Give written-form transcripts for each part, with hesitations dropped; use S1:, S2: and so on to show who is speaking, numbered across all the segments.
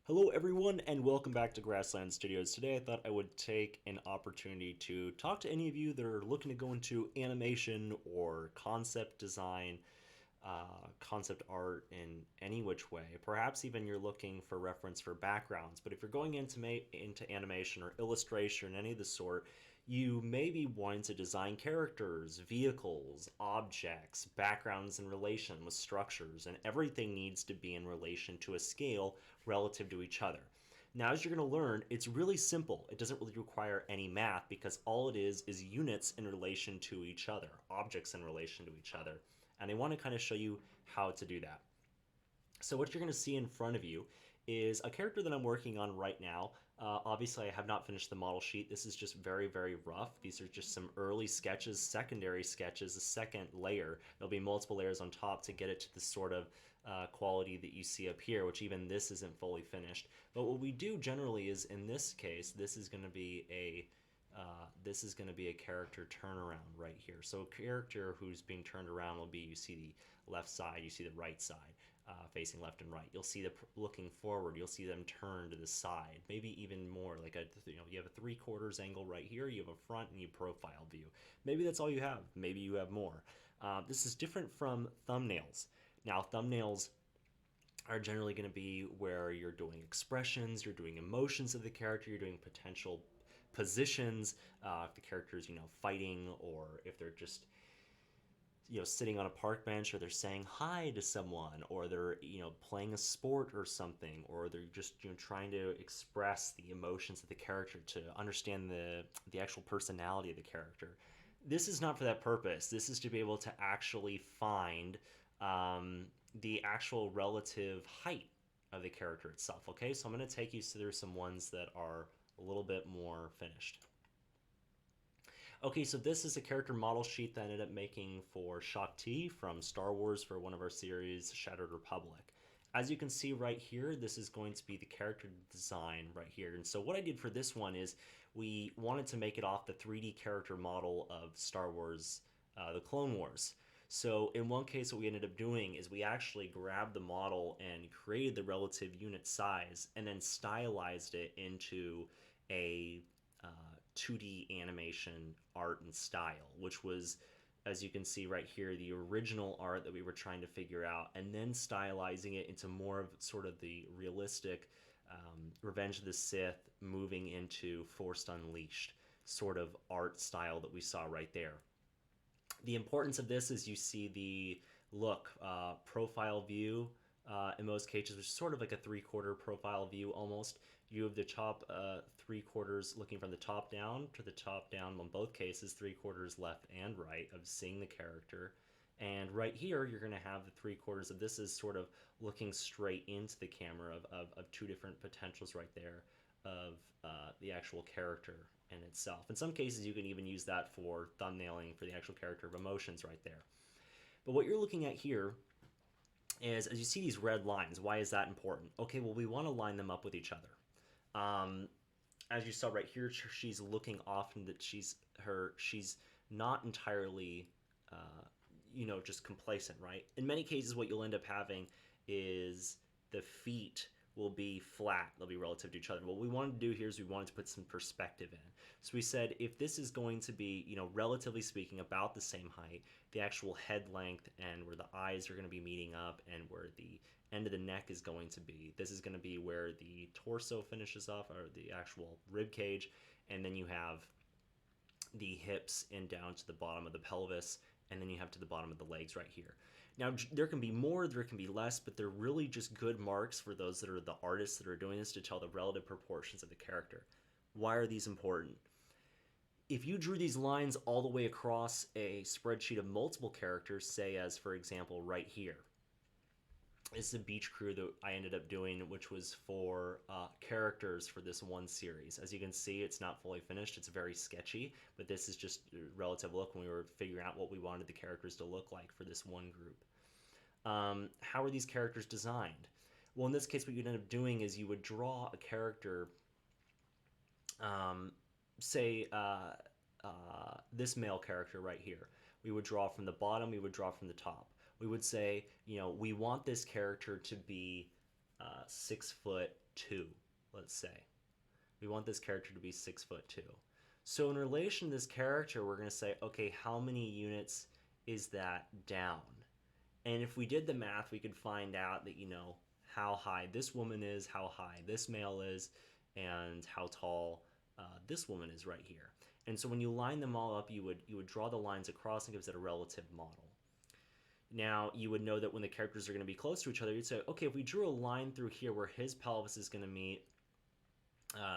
S1: Hello, everyone, and welcome back to Grassland Studios. Today, I thought I would take an opportunity to talk to any of you that are looking to go into animation or concept design, concept art in any which way. Perhaps even you're looking for reference for backgrounds. But if you're going into animation or illustration, any of the sort, you may be wanting to design characters, vehicles, objects, backgrounds in relation with structures, and everything needs to be in relation to a scale relative to each other. Now, as you're going to learn, it's really simple. It doesn't really require any math because all it is units in relation to each other, objects in relation to each other. And I want to kind of show you how to do that. So what you're going to see in front of you is a character that I'm working on right now. Obviously, I have not finished the model sheet. This is just very, very rough. These are just some early sketches, secondary sketches, a second layer. There'll be multiple layers on top to get it to the sort of quality that you see up here, which even this isn't fully finished. But what we do generally is, in this case, this is going to be a character turnaround right here. So a character who's being turned around will be, you see the left side, you see the right side, facing left and right. You'll see the looking forward, you'll see them turn to the side, maybe even more like you have a 3/4 angle right here, you have a front and you profile view. Maybe that's all you have, maybe you have more. This is different from thumbnails. Now thumbnails are generally going to be where you're doing expressions, you're doing emotions of the character, you're doing potential positions, if the character is fighting, or if they're just sitting on a park bench, or they're saying hi to someone, or they're playing a sport or something, or they're just trying to express the emotions of the character to understand the actual personality of the character. This is not for that purpose. This is to be able to actually find the actual relative height of the character itself. Okay, so I'm going to take you through some ones that are a little bit more finished. Okay, so this is a character model sheet that I ended up making for Shaak Ti from Star Wars for one of our series, Shattered Republic. As you can see right here, this is going to be the character design right here. And so what I did for this one is we wanted to make it off the 3D character model of Star Wars, the Clone Wars. So in one case, what we ended up doing is we actually grabbed the model and created the relative unit size and then stylized it into a 2D animation art and style, which was, as you can see right here, the original art that we were trying to figure out, and then stylizing it into more of sort of the realistic Revenge of the Sith moving into Force Unleashed sort of art style that we saw right there. The importance of this is you see the look, profile view, in most cases, which is sort of like a 3/4 profile view almost. You have the top 3/4 looking from the top down to the top down on both cases, 3/4 left and right of seeing the character. And right here, you're going to have the 3/4 of this is sort of looking straight into the camera of two different potentials right there of the actual character in itself. In some cases, you can even use that for thumbnailing for the actual character of emotions right there. But what you're looking at here is, as you see these red lines, why is that important? Okay, well, we want to line them up with each other. As you saw right here, she's looking often that she's not entirely, just complacent, right? In many cases, what you'll end up having is the feet will be flat. They'll be relative to each other. What we wanted to do here is we wanted to put some perspective in. So we said if this is going to be, relatively speaking, about the same height, the actual head length and where the eyes are going to be meeting up and where the end of the neck is going to be, this is going to be where the torso finishes off, or the actual rib cage, and then you have the hips and down to the bottom of the pelvis, and then you have to the bottom of the legs right here. Now, there can be more, there can be less, but they're really just good marks for those that are the artists that are doing this to tell the relative proportions of the character. Why are these important? If you drew these lines all the way across a spreadsheet of multiple characters, say as, for example, right here, this is a beach crew that I ended up doing, which was for characters for this one series. As you can see, it's not fully finished. It's very sketchy, but this is just a relative look when we were figuring out what we wanted the characters to look like for this one group. How are these characters designed? Well, in this case, what you'd end up doing is you would draw a character, say this male character right here. We would draw from the bottom, we would draw from the top. We would say, we want this character to be 6'2", let's say. We want this character to be 6'2". So in relation to this character, we're going to say, okay, how many units is that down? And if we did the math, we could find out that, how high this woman is, how high this male is, and how tall this woman is right here. And so when you line them all up, you would draw the lines across and gives it a relative model. Now, you would know that when the characters are going to be close to each other, you'd say, okay, if we drew a line through here where his pelvis is going to meet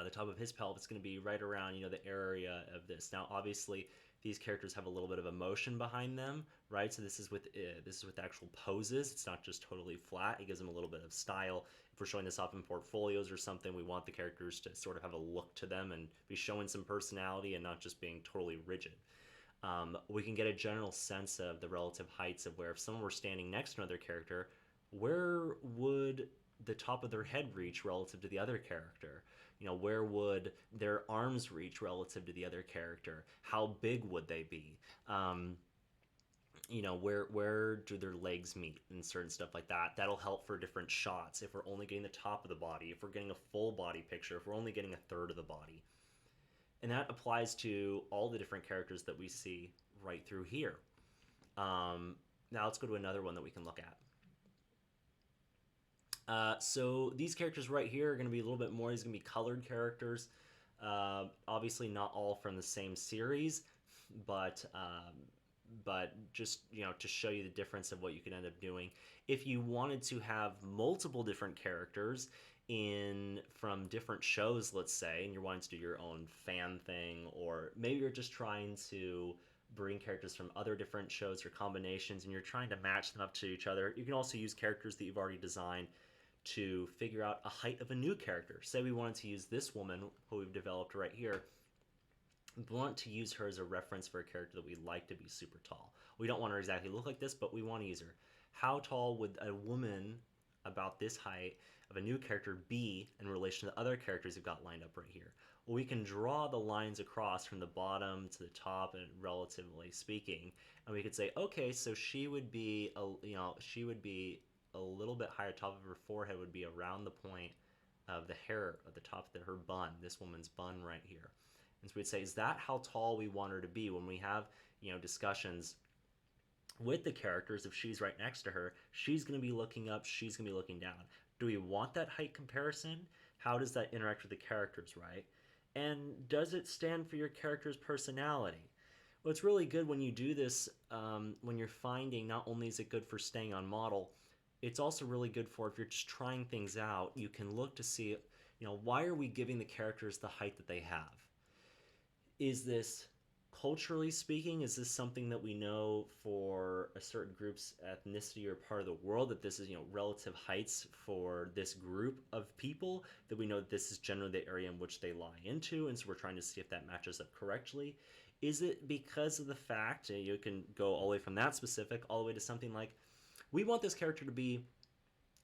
S1: the top of his pelvis is going to be right around, the area of this. Now, obviously, these characters have a little bit of emotion behind them, right? So this is with actual poses. It's not just totally flat. It gives them a little bit of style. If we're showing this off in portfolios or something, we want the characters to sort of have a look to them and be showing some personality and not just being totally rigid. We can get a general sense of the relative heights of where if someone were standing next to another character, where would the top of their head reach relative to the other character? Where would their arms reach relative to the other character? How big would they be? Where do their legs meet and certain stuff like that? That'll help for different shots. If we're only getting the top of the body, if we're getting a full body picture, if we're only getting a third of the body. And that applies to all the different characters that we see right through here. Now let's go to another one that we can look at. So these characters right here are going to be a little bit more. These are going to be colored characters. Obviously not all from the same series, but just, to show you the difference of what you can end up doing. If you wanted to have multiple different characters from different shows, let's say, and you're wanting to do your own fan thing, or maybe you're just trying to bring characters from other different shows or combinations and you're trying to match them up to each other, you can also use characters that you've already designed to figure out a height of a new character. Say we wanted to use this woman, who we've developed right here. We want to use her as a reference for a character that we like to be super tall. We don't want her exactly look like this, but we want to use her. How tall would a woman about this height of a new character be in relation to the other characters we've got lined up right here? Well, we can draw the lines across from the bottom to the top, and relatively speaking, and we could say, okay, so she would be a little bit higher. Top of her forehead would be around the point of the hair at the top of her bun, this woman's bun right here. And so we'd say, is that how tall we want her to be? When we have, discussions with the characters, if she's right next to her, she's going to be looking up, she's going to be looking down. Do we want that height comparison? How does that interact with the characters, right? And does it stand for your character's personality? Well, it's really good when you do this, when you're finding not only is it good for staying on model, it's also really good for if you're just trying things out, you can look to see, why are we giving the characters the height that they have? Is this, culturally speaking, is this something that we know for a certain group's ethnicity or part of the world, that this is, relative heights for this group of people, that we know that this is generally the area in which they lie into, and so we're trying to see if that matches up correctly? Is it because of the fact, you can go all the way from that specific all the way to something like, we want this character to be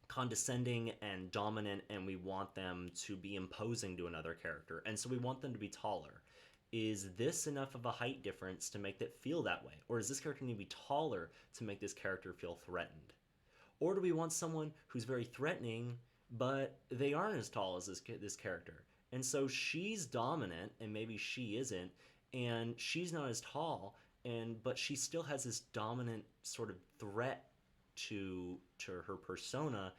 S1: condescending and dominant, and we want them to be imposing to another character, and so we want them to be taller. Is this enough of a height difference to make it feel that way? Or does this character need to be taller to make this character feel threatened? Or do we want someone who's very threatening, but they aren't as tall as this character? And so she's dominant, and maybe she isn't, and she's not as tall, but she still has this dominant sort of threat to her persona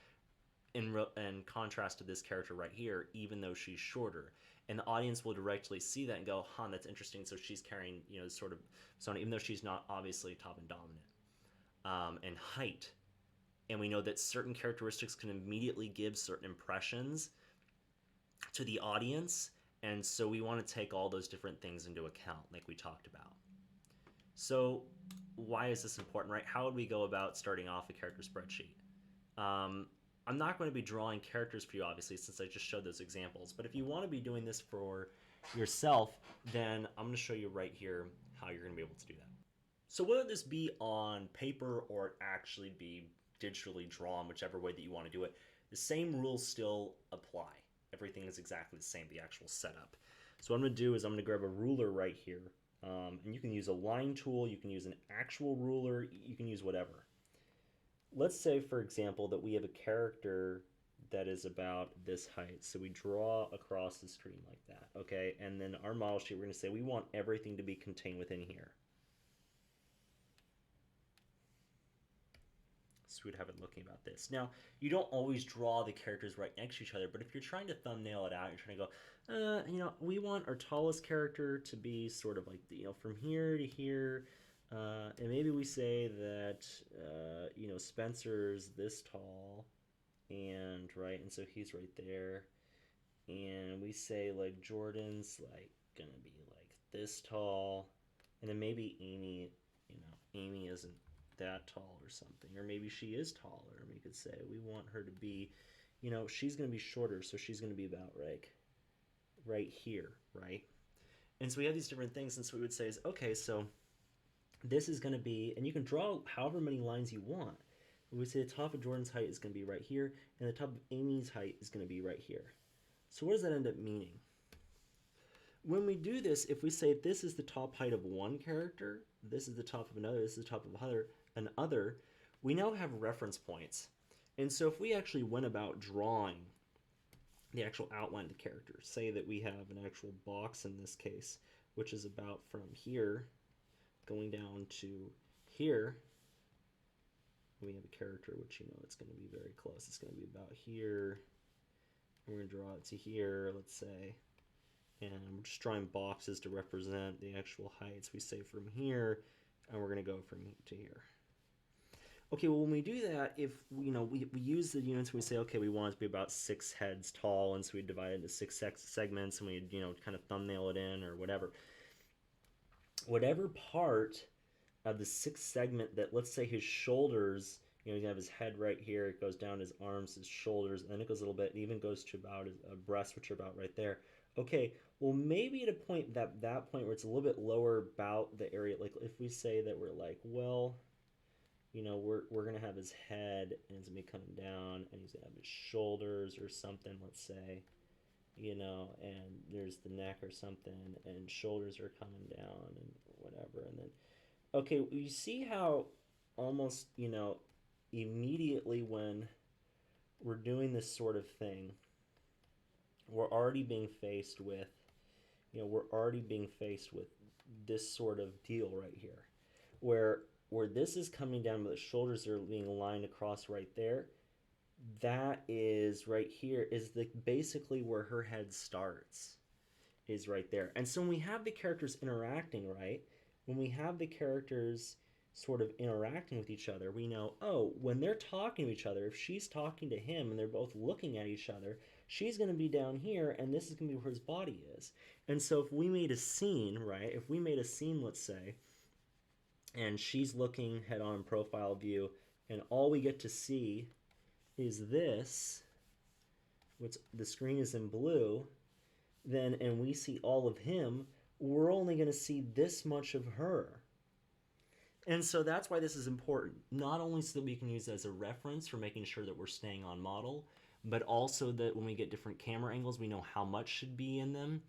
S1: in contrast to this character right here, even though she's shorter. And the audience will directly see that and go, that's interesting. So she's carrying, sort of persona, even though she's not obviously top and dominant. And height. And we know that certain characteristics can immediately give certain impressions to the audience. And so we want to take all those different things into account, like we talked about. So why is this important, right? How would we go about starting off a character spreadsheet? I'm not going to be drawing characters for you, obviously, since I just showed those examples. But if you want to be doing this for yourself, then I'm going to show you right here how you're going to be able to do that. So whether this be on paper or actually be digitally drawn, whichever way that you want to do it, the same rules still apply. Everything is exactly the same, the actual setup. So what I'm going to do is I'm going to grab a ruler right here. And you can use a line tool, you can use an actual ruler, you can use whatever. Let's say, for example, that we have a character that is about this height. So we draw across the screen like that, okay? And then our model sheet, we're going to say we want everything to be contained within here. So we'd have it looking about this. Now, you don't always draw the characters right next to each other, but if you're trying to thumbnail it out, you're trying to go, we want our tallest character to be sort of like, from here to here. And maybe we say that, Spencer's this tall, and so he's right there. And we say, like, Jordan's, like, gonna be, like, this tall. And then maybe Amy isn't that tall or something, or maybe she is taller, and we could say we want her to be, she's going to be shorter, so she's going to be about right here, right? And so we have these different things, and so what we would say is, okay, so this is going to be, and you can draw however many lines you want. We would say the top of Jordan's height is going to be right here, and the top of Amy's height is going to be right here. So what does that end up meaning? When we do this, if we say this is the top height of one character, this is the top of another, this is the top of another, we now have reference points. And so if we actually went about drawing the actual outline of the character, say that we have an actual box in this case, which is about from here going down to here, we have a character which, it's going to be very close. It's going to be about here. We're going to draw it to here, let's say. And we're just drawing boxes to represent the actual heights. We say from here, and we're going to go from to here. Okay, well, when we do that, if we use the units, and we say, okay, we want it to be about 6 heads tall, and so we divide it into 6 segments, and we kind of thumbnail it in or whatever. Whatever part of the 6th segment that, let's say, his shoulders, you have his head right here, it goes down his arms, his shoulders, and then it goes a little bit, it even goes to about his breasts, which are about right there. Okay, well, maybe at a point, that point where it's a little bit lower about the area, like if we say that we're like, well, we're going to have his head, and it's going to be coming down, and he's going to have his shoulders or something, let's say, and there's the neck or something, and shoulders are coming down, and whatever, and then, okay, you see how almost, immediately when we're doing this sort of thing, we're already being faced with, this sort of deal right here, where this is coming down, but the shoulders are being lined across right there. That is right here is basically where her head starts, is right there. And so when we have the characters interacting, right, when we have the characters sort of interacting with each other, we know, oh, when they're talking to each other, if she's talking to him and they're both looking at each other, she's going to be down here, and this is going to be where his body is. And so if we made a scene, right, let's say, and she's looking head-on profile view, and all we get to see is this, which the screen is in blue, and we see all of him, we're only going to see this much of her. And so that's why this is important, not only so that we can use it as a reference for making sure that we're staying on model, but also that when we get different camera angles, we know how much should be in them.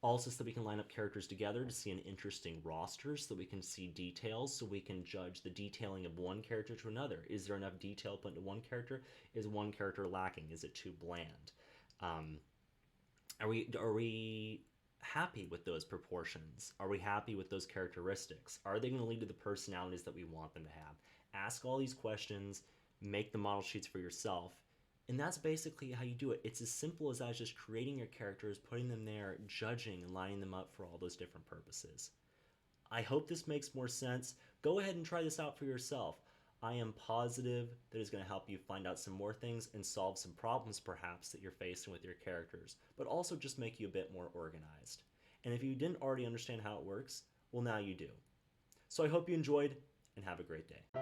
S1: Also so that we can line up characters together to see an interesting roster, so that we can see details, so we can judge the detailing of one character to another. Is there enough detail put into one character? Is one character lacking? Is it too bland? Are we happy with those proportions? Are we happy with those characteristics? Are they going to lead to the personalities that we want them to have? Ask all these questions, make the model sheets for yourself, and that's basically how you do it. It's as simple as that, just creating your characters, putting them there, judging, and lining them up for all those different purposes. I hope this makes more sense. Go ahead and try this out for yourself. I am positive that it's going to help you find out some more things and solve some problems perhaps that you're facing with your characters, but also just make you a bit more organized. And if you didn't already understand how it works, well, now you do. So I hope you enjoyed, and have a great day.